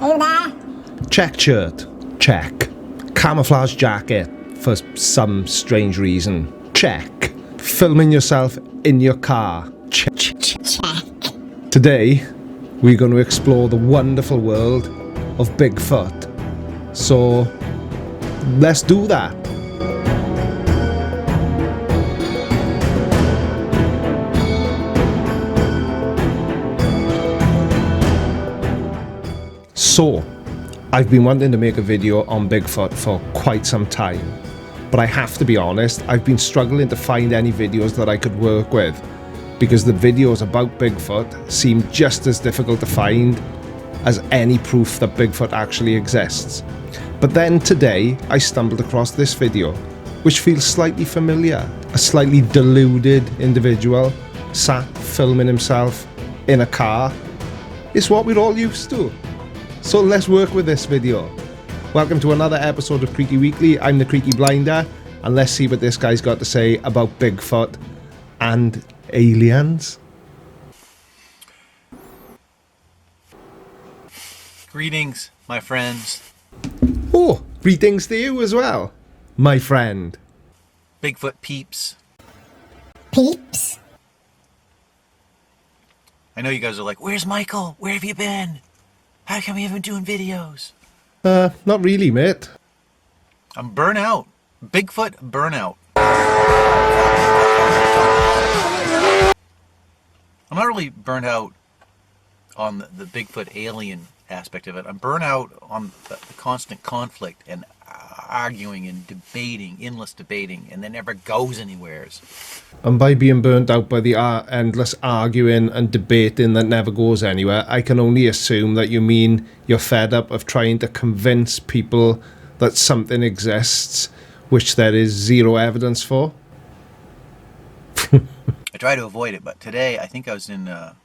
Who there? Check shirt. Check. Camouflage jacket for some strange reason. Check. Filming yourself in your car. Check. Today, we're going to explore the wonderful world of Bigfoot. So, let's do that. So, I've been wanting to make a video on Bigfoot for quite some time, but I have to be honest, I've been struggling to find any videos that I could work with, because the videos about Bigfoot seem just as difficult to find as any proof that Bigfoot actually exists. But then today, I stumbled across this video, which feels slightly familiar. A slightly deluded individual sat filming himself in a car. It's what we're all used to. So let's work with this video. Welcome to another episode of Creaky Weekly. I'm the Creaky Blinder, and let's see what this guy's got to say about Bigfoot and aliens. Greetings, my friends. Oh, greetings to you as well, my friend. Bigfoot peeps. Peeps? I know you guys are like, where's Michael? Where have you been? How come you haven't been doing videos? Not really, mate. I'm burnt out. Bigfoot burnout. I'm not really burnt out on the Bigfoot alien aspect of it. I'm burnt out on the constant conflict and arguing and debating, endless debating, and that never goes anywheres. And by being burnt out by the endless arguing and debating that never goes anywhere, I can only assume that you mean you're fed up of trying to convince people that something exists which there is zero evidence for. I try to avoid it, but today I think I was in, I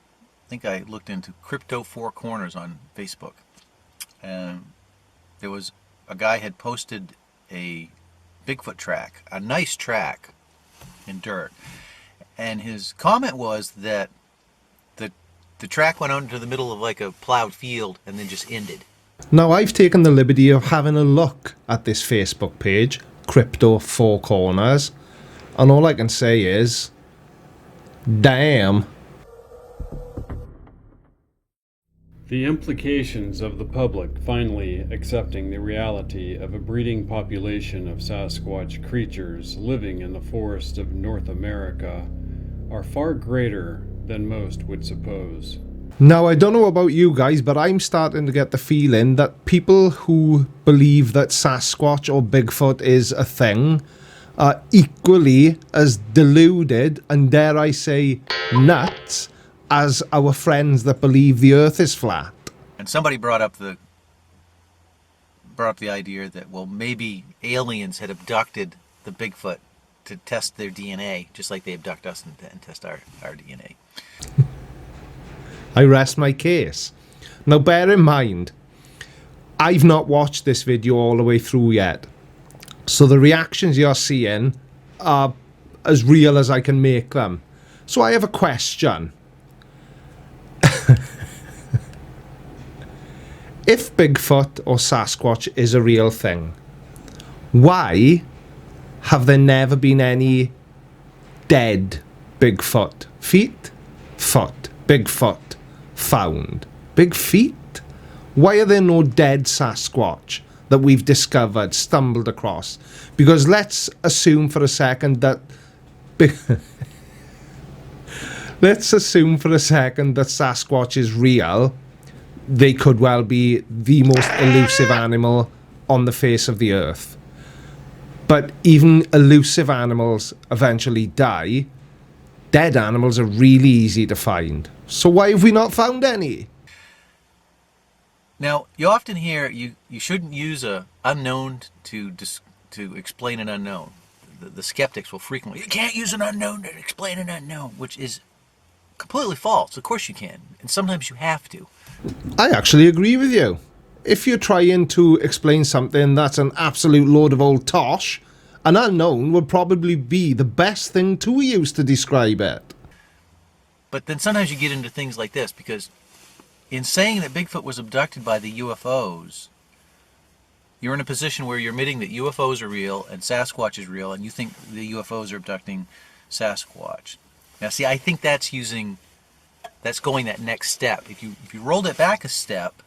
looked into Crypto Four Corners on Facebook. And there was a guy had posted a Bigfoot track, a nice track in dirt. And his comment was that the track went out into the middle of like a plowed field and then just ended. Now, I've taken the liberty of having a look at this Facebook page, Crypto Four Corners, and all I can say is, damn. The implications of the public finally accepting the reality of a breeding population of Sasquatch creatures living in the forests of North America are far greater than most would suppose. Now, I don't know about you guys, but I'm starting to get the feeling that people who believe that Sasquatch or Bigfoot is a thing are equally as deluded and, dare I say, nuts as our friends that believe the earth is flat. And somebody brought up the idea that, well, maybe aliens had abducted the Bigfoot to test their DNA, just like they abduct us and test our DNA. I rest my case. Now, bear in mind, I've not watched this video all the way through yet, so the reactions you're seeing are as real as I can make them. So I have a question. If Bigfoot or Sasquatch is a real thing, why have there never been any dead Bigfoot Bigfoot found? Big feet? Why are there no dead Sasquatch that we've discovered, stumbled across? Because let's assume for a second that Sasquatch is real. They could well be the most elusive animal on the face of the earth. But even elusive animals eventually die. Dead animals are really easy to find. So why have we not found any? Now, you often hear you shouldn't use a unknown to explain an unknown. The skeptics will frequently, you can't use an unknown to explain an unknown, which is completely false. Of course you can, and sometimes you have to. I actually agree with you. If you're trying to explain something that's an absolute load of old tosh, an unknown would probably be the best thing to use to describe it. But then sometimes you get into things like this, because in saying that Bigfoot was abducted by the UFOs, you're in a position where you're admitting that UFOs are real and Sasquatch is real, and you think the UFOs are abducting Sasquatch. Now, see, I think that's going that next step. If you rolled it back a step,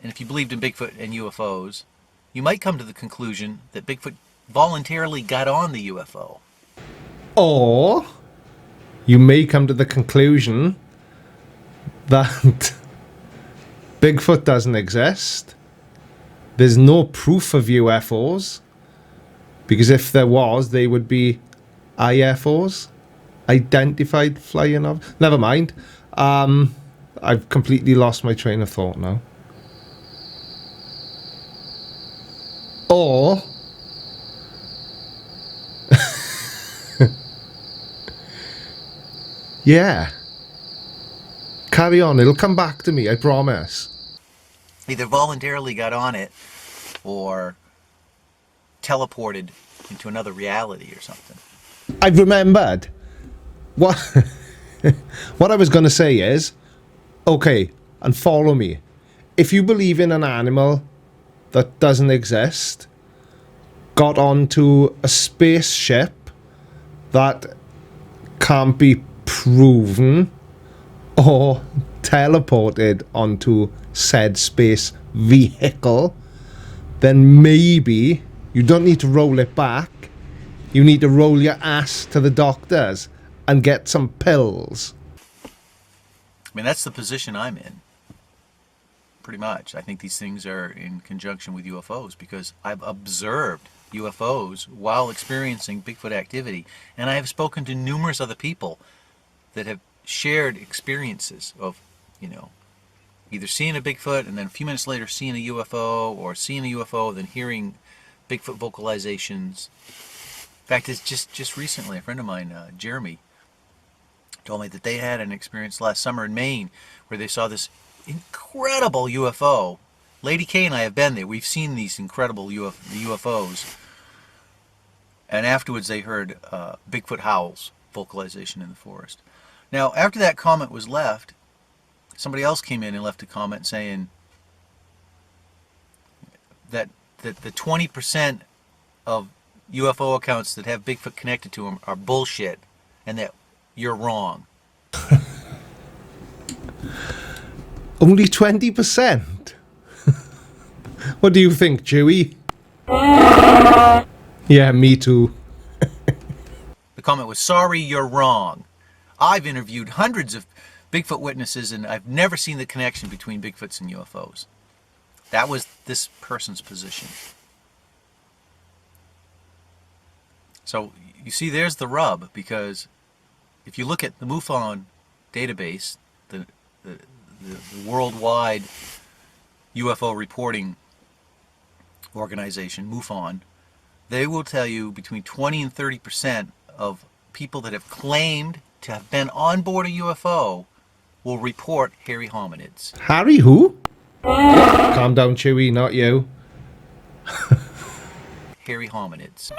and if you believed in Bigfoot and UFOs, you might come to the conclusion that Bigfoot voluntarily got on the UFO. Or you may come to the conclusion that Bigfoot doesn't exist. There's no proof of UFOs, because if there was, they would be IFOs, identified flying objects. Never mind. I've completely lost my train of thought now. Or yeah. Carry on, it'll come back to me, I promise. Either voluntarily got on it or teleported into another reality or something. I've remembered. What what I was going to say is, okay, and follow me. If you believe in an animal that doesn't exist, got onto a spaceship that can't be proven, or teleported onto said space vehicle, then maybe you don't need to roll it back. You need to roll your ass to the doctors and get some pills. I mean, that's the position I'm in. Pretty much. I think these things are in conjunction with UFOs because I've observed UFOs while experiencing Bigfoot activity. And I have spoken to numerous other people that have shared experiences of, either seeing a Bigfoot and then a few minutes later seeing a UFO, or seeing a UFO then hearing Bigfoot vocalizations. In fact, it's just recently a friend of mine, Jeremy, told me that they had an experience last summer in Maine where they saw this incredible UFO. Lady K and I have been there. We've seen these incredible UFOs. And afterwards they heard Bigfoot howls, vocalization in the forest. Now, after that comment was left, somebody else came in and left a comment saying that the 20% of UFO accounts that have Bigfoot connected to them are bullshit, and that you're wrong. Only 20%? What do you think, Chewie? Yeah, me too. The comment was, sorry, you're wrong. I've interviewed hundreds of Bigfoot witnesses, and I've never seen the connection between Bigfoots and UFOs. That was this person's position. So, you see, there's the rub, because if you look at the MUFON database, the worldwide UFO reporting organization, MUFON, they will tell you between 20 and 30% of people that have claimed to have been on board a UFO will report hairy hominids. Harry who? Calm down, Chewie, not you. Hairy hominids.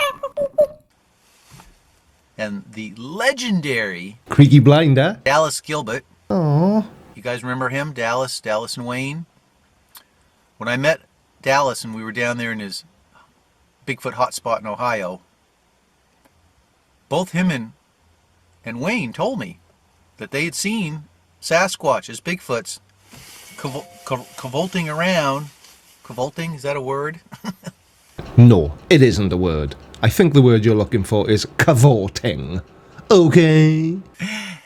And the legendary Creaky Blinder. Dallas Gilbert. Aww. You guys remember him? Dallas and Wayne? When I met Dallas and we were down there in his Bigfoot hotspot in Ohio, both him and Wayne told me that they had seen Sasquatch as Bigfoots cavolting around. Cavolting, is that a word? No, it isn't a word. I think the word you're looking for is cavorting. Okay.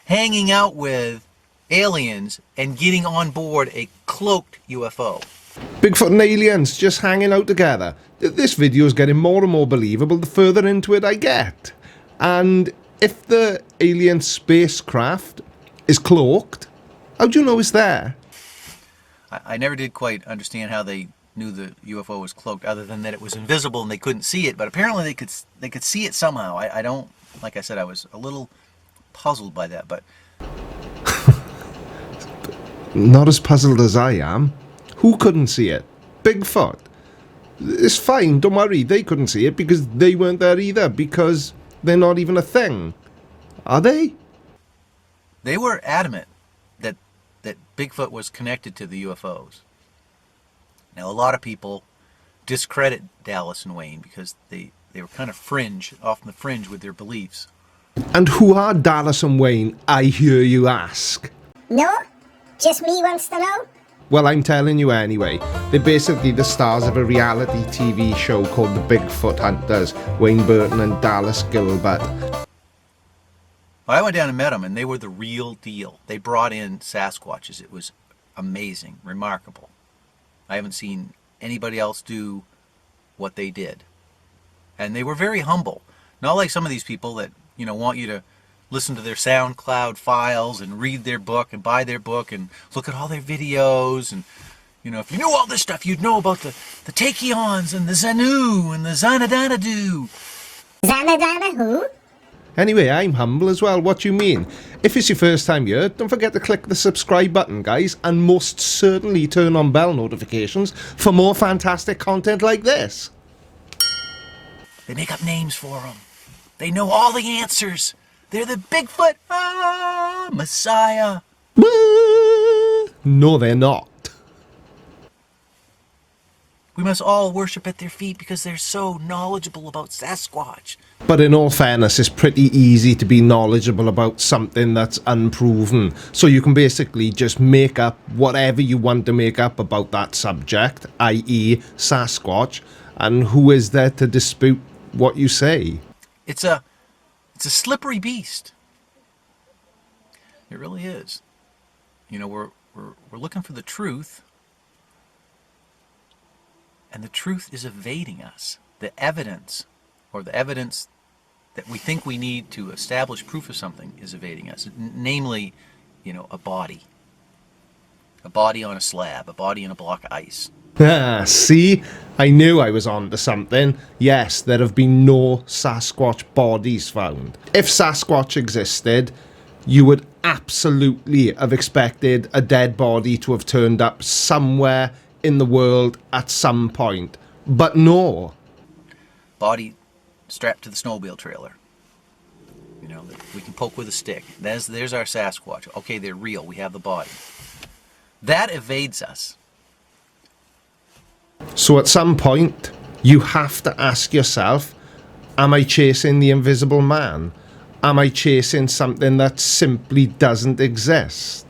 Hanging out with aliens and getting on board a cloaked UFO. Bigfoot and aliens just hanging out together. This video is getting more and more believable the further into it I get. And if the alien spacecraft is cloaked, how do you know it's there? I never did quite understand how they knew the UFO was cloaked, other than that it was invisible and they couldn't see it. But apparently they could see it somehow. I don't, like I said, I was a little puzzled by that. But not as puzzled as I am. Who couldn't see it? Bigfoot. It's fine, don't worry. They couldn't see it because they weren't there either, because they're not even a thing. Are they? They were adamant that that Bigfoot was connected to the UFOs. Now, a lot of people discredit Dallas and Wayne because they were kind of off the fringe with their beliefs. And who are Dallas and Wayne, I hear you ask? No? Just me wants to know? Well, I'm telling you anyway. They're basically the stars of a reality TV show called The Bigfoot Hunters, Wayne Burton and Dallas Gilbert. Well, I went down and met them, and they were the real deal. They brought in Sasquatches. It was amazing, remarkable. I haven't seen anybody else do what they did. And they were very humble. Not like some of these people that, want you to listen to their SoundCloud files and read their book and buy their book and look at all their videos. And, if you knew all this stuff, you'd know about the Tachyons and the Zanu and the Xanadanadu. Xanadana who? Anyway, I'm humble as well. What do you mean? If it's your first time here, don't forget to click the subscribe button, guys, and most certainly turn on bell notifications for more fantastic content like this. They make up names for them. They know all the answers. They're the Bigfoot Messiah. No, they're not. We must all worship at their feet because they're so knowledgeable about Sasquatch. But in all fairness, it's pretty easy to be knowledgeable about something that's unproven. So you can basically just make up whatever you want to make up about that subject, i.e. Sasquatch, and who is there to dispute what you say? It's a slippery beast. It really is. We're looking for the truth. And the truth is evading us. The evidence that we think we need to establish proof of something is evading us. Namely, a body. A body on a slab, a body in a block of ice. Ah, see? I knew I was onto something. Yes, there have been no Sasquatch bodies found. If Sasquatch existed, you would absolutely have expected a dead body to have turned up somewhere in the world at some point. But no. Body strapped to the snowmobile trailer. We can poke with a stick. There's our Sasquatch. Okay, they're real. We have the body. That evades us. So at some point, you have to ask yourself, am I chasing the invisible man? Am I chasing something that simply doesn't exist?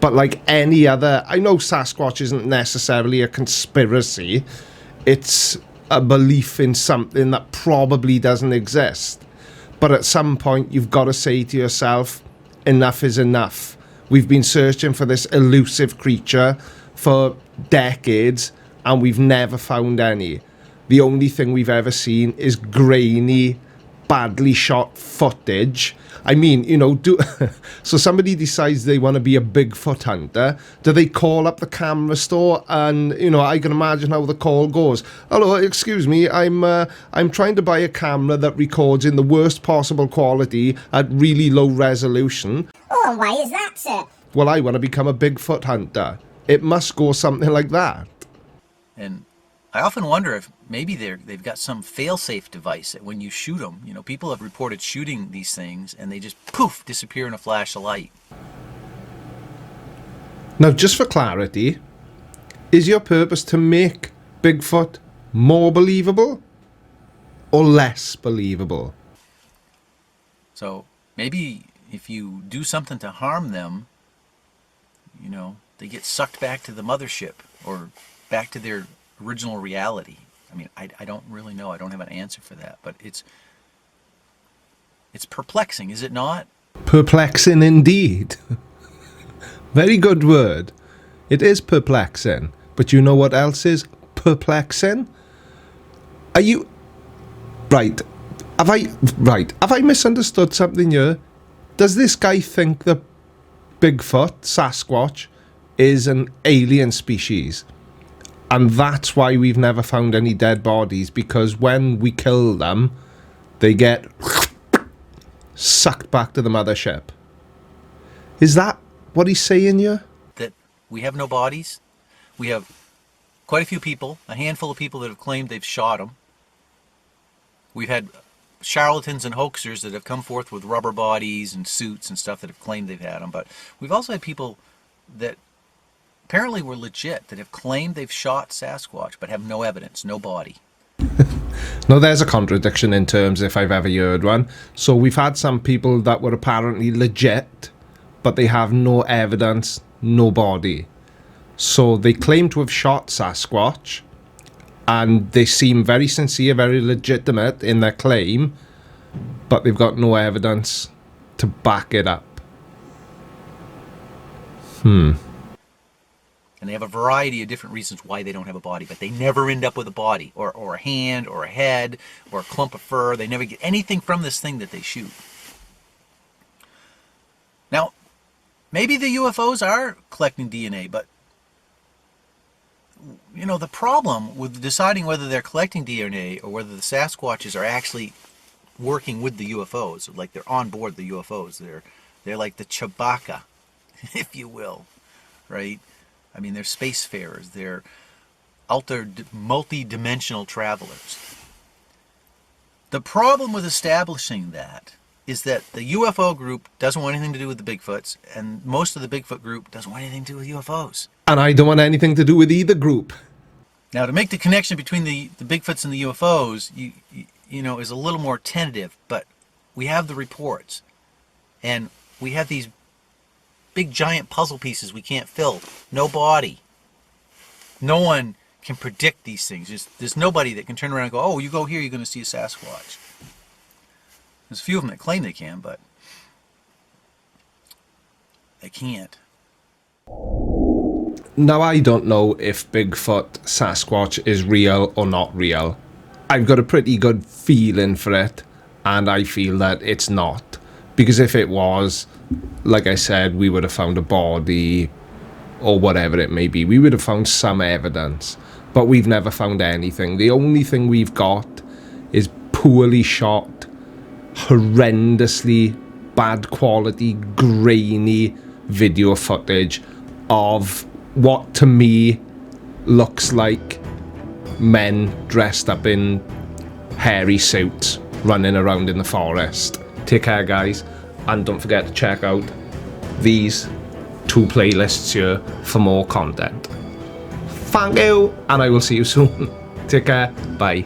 But like any other, I know Sasquatch isn't necessarily a conspiracy. It's a belief in something that probably doesn't exist. But at some point, you've got to say to yourself, enough is enough. We've been searching for this elusive creature for decades, and we've never found any. The only thing we've ever seen is grainy, badly shot footage. I mean, so somebody decides they want to be a Bigfoot hunter. Do they call up the camera store? And, I can imagine how the call goes. Hello, excuse me, I'm trying to buy a camera that records in the worst possible quality at really low resolution. Oh, and why is that, sir? Well, I want to become a Bigfoot hunter. It must go something like that. And I often wonder if maybe they've got some fail-safe device that when you shoot them, people have reported shooting these things and they just poof disappear in a flash of light. Now, just for clarity, is your purpose to make Bigfoot more believable or less believable? So maybe if you do something to harm them, they get sucked back to the mothership or back to their original reality. I mean, I don't really know. I don't have an answer for that, but it's perplexing, is it not? Perplexing indeed. Very good word. It is perplexing. But you know what else is perplexing? Are you... Right. Have I misunderstood something here? Does this guy think that Bigfoot, Sasquatch, is an alien species? And that's why we've never found any dead bodies, because when we kill them, they get sucked back to the mothership. Is that what he's saying here? That we have no bodies. We have quite a few people, a handful of people that have claimed they've shot them. We've had charlatans and hoaxers that have come forth with rubber bodies and suits and stuff that have claimed they've had them. But we've also had people that apparently were legit, that have claimed they've shot Sasquatch but have no evidence, no body. Now, there's a contradiction in terms if I've ever heard one. So we've had some people that were apparently legit, but they have no evidence, no body. So they claim to have shot Sasquatch, and they seem very sincere, very legitimate in their claim, but they've got no evidence to back it up. And they have a variety of different reasons why they don't have a body, but they never end up with a body, or a hand, or a head, or a clump of fur. They never get anything from this thing that they shoot. Now, maybe the UFOs are collecting DNA, but you know, the problem with deciding whether they're collecting DNA or whether the Sasquatches are actually working with the UFOs, like they're on board the UFOs, they're like the Chewbacca, if you will, right? I mean, they're spacefarers, they're multi-dimensional travelers. The problem with establishing that is that the UFO group doesn't want anything to do with the Bigfoots, and most of the Bigfoot group doesn't want anything to do with UFOs. And I don't want anything to do with either group. Now, to make the connection between the Bigfoots and the UFOs, you know, is a little more tentative, but we have the reports, and we have these big giant puzzle pieces we can't fill. No body. No one can predict these things. There's nobody that can turn around and go, oh, you go here, you're going to see a Sasquatch. There's a few of them that claim they can, but they can't. Now, I don't know if Bigfoot Sasquatch is real or not real. I've got a pretty good feeling for it, and I feel that it's not. Because if it was, like I said, we would have found a body or whatever it may be. We would have found some evidence, but we've never found anything. The only thing we've got is poorly shot, horrendously bad quality, grainy video footage of what to me looks like men dressed up in hairy suits running around in the forest. Take care, guys, and don't forget to check out these 2 playlists here for more content. Thank you, and I will see you soon. Take care, bye.